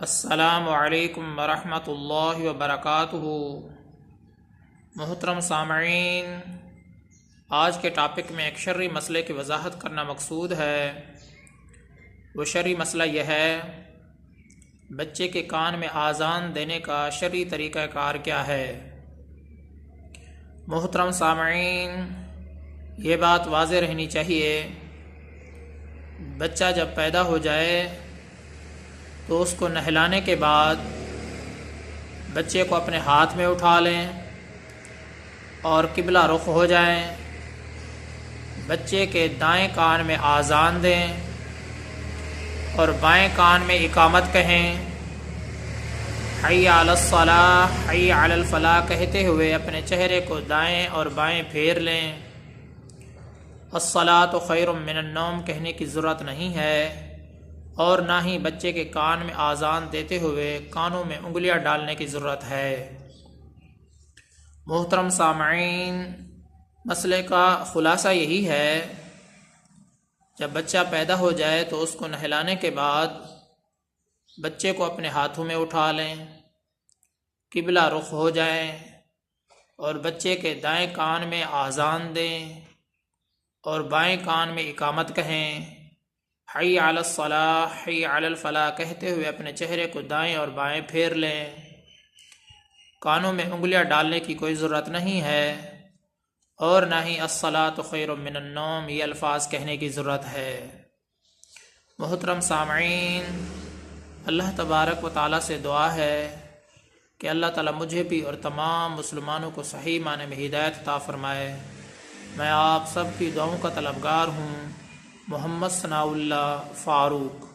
السلام علیکم ورحمۃ اللہ وبرکاتہ۔ محترم سامعین، آج کے ٹاپک میں ایک شرعی مسئلے کی وضاحت کرنا مقصود ہے۔ وہ شرعی مسئلہ یہ ہے، بچے کے کان میں آذان دینے کا شرعی طریقہ کار کیا ہے۔ محترم سامعین، یہ بات واضح رہنی چاہیے، بچہ جب پیدا ہو جائے تو اس کو نہلانے کے بعد بچے کو اپنے ہاتھ میں اٹھا لیں اور قبلہ رخ ہو جائیں، بچے کے دائیں کان میں آذان دیں اور بائیں کان میں اقامت کہیں، حی علی الصلاۃ حی علی الفلاح کہتے ہوئے اپنے چہرے کو دائیں اور بائیں پھیر لیں۔ الصلاۃ خیر من النوم کہنے کی ضرورت نہیں ہے، اور نہ ہی بچے کے کان میں آذان دیتے ہوئے کانوں میں انگلیاں ڈالنے کی ضرورت ہے۔ محترم سامعین، مسئلے کا خلاصہ یہی ہے، جب بچہ پیدا ہو جائے تو اس کو نہلانے کے بعد بچے کو اپنے ہاتھوں میں اٹھا لیں، قبلہ رخ ہو جائیں اور بچے کے دائیں کان میں آذان دیں اور بائیں کان میں اقامت کہیں، حی علی الصلاۃ حی علی الفلاح کہتے ہوئے اپنے چہرے کو دائیں اور بائیں پھیر لیں۔ کانوں میں انگلیاں ڈالنے کی کوئی ضرورت نہیں ہے، اور نہ ہی الصلاۃ خیر من النوم یہ الفاظ کہنے کی ضرورت ہے۔ محترم سامعین، اللہ تبارک و تعالیٰ سے دعا ہے کہ اللہ تعالیٰ مجھے بھی اور تمام مسلمانوں کو صحیح معنی میں ہدایت عطا فرمائے۔ میں آپ سب کی دعاؤں کا طلبگار ہوں۔ محمد ثناء اللہ فاروق۔